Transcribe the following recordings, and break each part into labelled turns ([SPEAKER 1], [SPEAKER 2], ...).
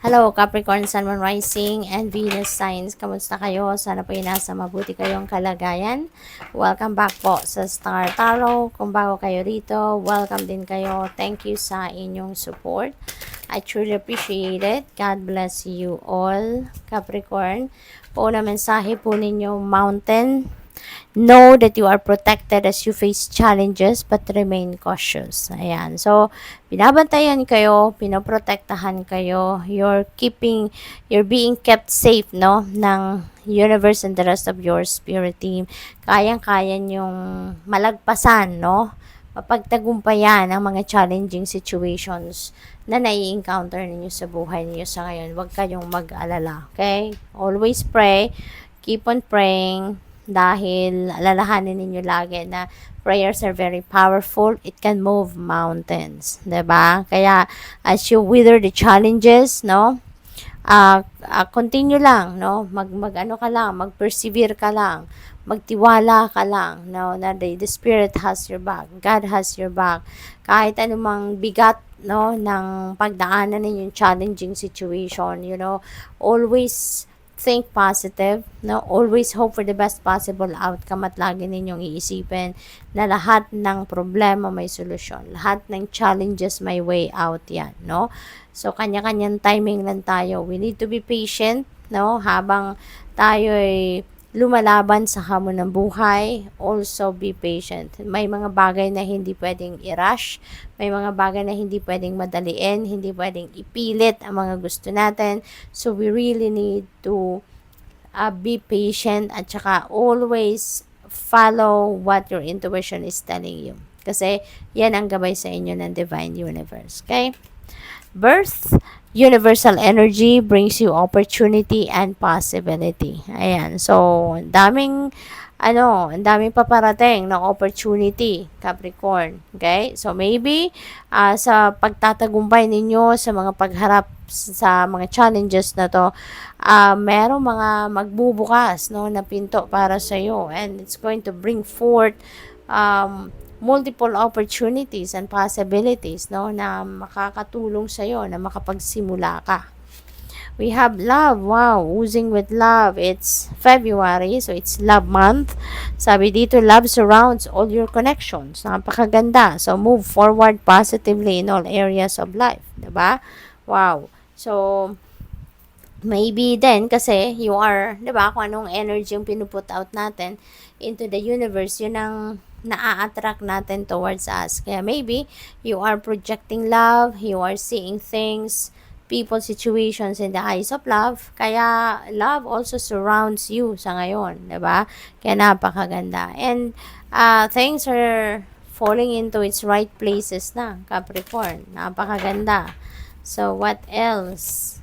[SPEAKER 1] Hello, Capricorn, Sun, Moon, Rising, and Venus signs. Kamusta kayo? Sana po nasa mabuti kayong kalagayan. Welcome back po sa Star Tarot. Kung bago kayo rito, welcome din kayo. Thank you sa inyong support. I truly appreciate it. God bless you all, Capricorn. Po na mensahe po ninyo, Mountain. Know that you are protected as you face challenges but remain cautious. Ayan. So, binabantayan kayo, pinoprotektahan kayo, you're being kept safe, no, ng universe and the rest of your spirit team. Kayang-kaya nyong malagpasan, no, mapagtagumpayan ang mga challenging situations na nai-encounter ninyo sa buhay ninyo sa ngayon. Huwag kayong mag-alala, okay? Always pray, keep on praying, dahil alalahanin ninyo lagi na prayers are very powerful. It can move mountains, 'di ba? Kaya as you weather the challenges, no? Continue lang, no? Mag-ano ka lang, mag-persevere ka lang, magtiwala ka lang, no? Na the Spirit has your back. God has your back. Kahit anumang bigat, no, ng pagdaanan ninyong challenging situation, always think positive, no? Always hope for the best possible outcome at lagi ninyong iisipin na lahat ng problema may solusyon. Lahat ng challenges may way out yan, no? So, kanya-kanyang timing lang tayo. We need to be patient, no? Habang tayo ay lumalaban sa hamon ng buhay, also be patient. May mga bagay na hindi pwedeng i-rush, may mga bagay na hindi pwedeng madaliin, hindi pwedeng ipilit ang mga gusto natin. So, we really need to be patient at saka always follow what your intuition is telling you. Kasi, yan ang gabay sa inyo ng Divine Universe. Okay? Birth, universal energy brings you opportunity and possibility. Ayan. So, ang daming paparating na opportunity, Capricorn. Okay? So, maybe, sa pagtatagumpay ninyo sa mga pagharap sa mga challenges na to, merong mga magbubukas, no, na pinto para sa iyo, and it's going to bring forth multiple opportunities and possibilities, no, na makakatulong sa iyo na makapagsimula ka. We have love. Wow, oozing with love. It's February, so it's love month. Sabi dito, love surrounds all your connections. Napakaganda. So, move forward positively in all areas of life. Diba? Wow. So, maybe then, kasi you are, diba, kung anong energy yung pinuput out natin into the universe, yun ang na-attract natin towards us. Kaya maybe, you are projecting love, you are seeing things, people, situations in the eyes of love. Kaya, love also surrounds you sa ngayon, diba? Kaya napakaganda. And, things are falling into its right places na, Capricorn. Napakaganda. So, what else?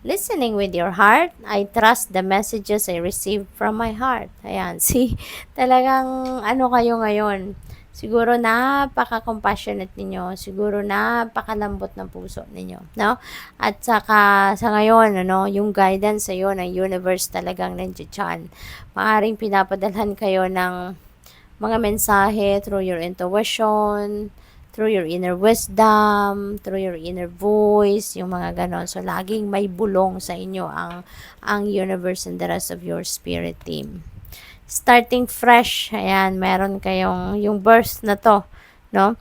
[SPEAKER 1] Listening with your heart, I trust the messages I receive from my heart. Ayan, see, talagang ano kayo ngayon. Siguro napaka-compassionate ninyo. Siguro napakalambot ng puso ninyo, no? At saka sa ngayon, yung guidance sa iyo ng universe talagang nandiyan. Maaring pinapadalhan kayo ng mga mensahe through your intuition, through your inner wisdom, through your inner voice, yung mga ganon. So, laging may bulong sa inyo ang universe and the rest of your spirit team. Starting fresh, ayan, meron kayong, yung birth na to, no?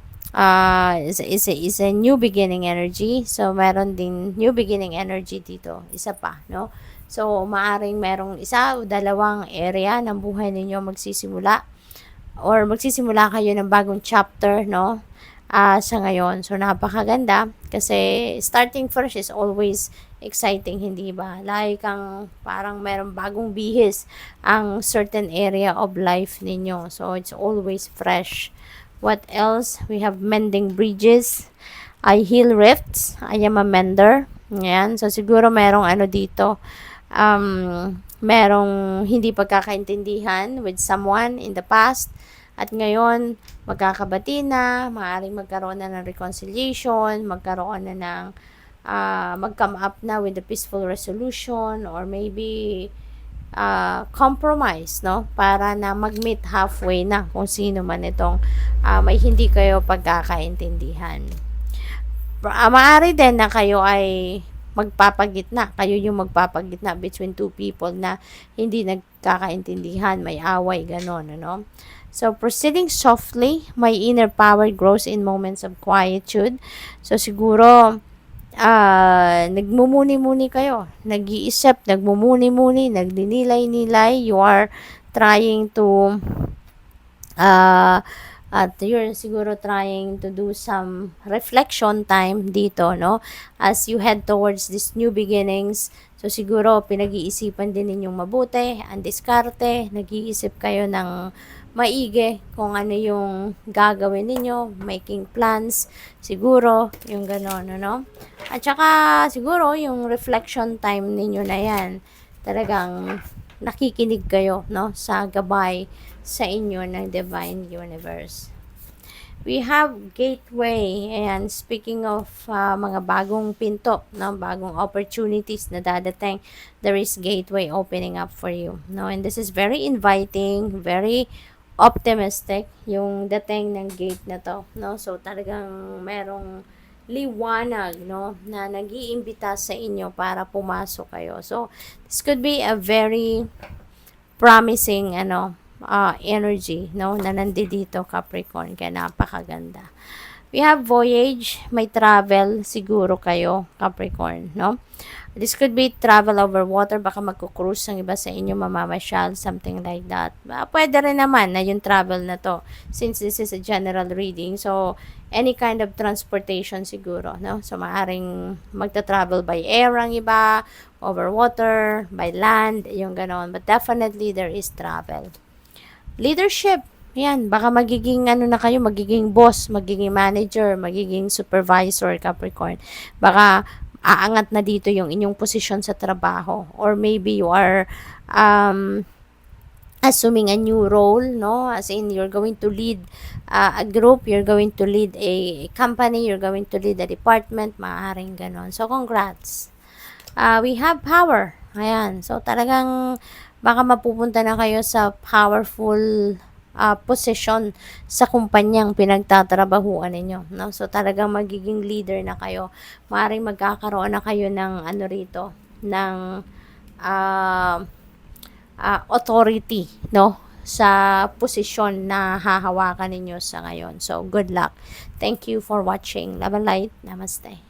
[SPEAKER 1] Is a new beginning energy. So, meron din new beginning energy dito. Isa pa, no? So, maaring merong isa o dalawang area ng buhay ninyo magsisimula or magsisimula kayo ng bagong chapter, no? Sa ngayon. So, napakaganda kasi starting fresh is always exciting, hindi ba? Like parang merong bagong bihis ang certain area of life ninyo. So, it's always fresh. What else? We have mending bridges. I heal rifts. I am a mender. Ayan. So, siguro merong dito. Merong hindi pagkakaintindihan with someone in the past. At ngayon, magkakabati na, maaaring magkaroon na ng reconciliation, magkaroon na ng, mag-come up na with a peaceful resolution, or maybe, compromise, no? Para na mag-meet halfway na kung sino man itong may hindi kayo pagkakaintindihan. Maaari din na kayo ay magpapagitna. Kayo yung magpapagitna between two people na hindi nagkakaintindihan, may away, ganon, ano. So, proceeding softly, my inner power grows in moments of quietude. So, siguro, nagmumuni-muni kayo, nag-iisip, nagmumuni-muni, nagdinilay-nilay, you are trying to, at you're siguro trying to do some reflection time dito, no? As you head towards this new beginnings, so siguro pinag-iisipan din ninyong mabuti, ang diskarte, nag-iisip kayo ng maigi kung ano yung gagawin ninyo, making plans, siguro, yung gano'n, no? At saka, siguro, yung reflection time ninyo na yan, talagang nakikinig kayo, no, sa gabay sa inyo ng Divine Universe. We have gateway, and speaking of mga bagong pinto, no, bagong opportunities na dadating, there is gateway opening up for you, no, and this is very inviting, very optimistic yung dating ng gate na to, no, so talagang merong liwanag, no, na nag-iimbita sa inyo para pumasok kayo. So this could be a very promising energy, no, na nandito Capricorn, kaya napakaganda. We have voyage, may travel siguro kayo Capricorn, no. This could be travel over water, baka magko-cruise ang iba sa inyo, mamamasyal, something like that. Pwede rin naman na yung travel na to, since this is a general reading. So, any kind of transportation siguro, no? So, maaring magta-travel by air ang iba, over water, by land, yung ganon. But definitely, there is travel. Leadership, yan, baka magiging na kayo, magiging boss, magiging manager, magiging supervisor, Capricorn. Baka aangat na dito yung inyong posisyon sa trabaho, or maybe you are assuming a new role, no, as in you're going to lead a group, you're going to lead a company, you're going to lead a department, maaaring ganon. So congrats. We have power, ayan, so talagang baka mapupunta na kayo sa powerful posisyon sa kumpanyang pinagtatrabahuan ninyo, no? So talagang magiging leader na kayo. Maaaring magkakaroon na kayo ng rito, ng authority, no, sa posisyon na hahawakan ninyo sa ngayon. So good luck. Thank you for watching. Love and light. Namaste.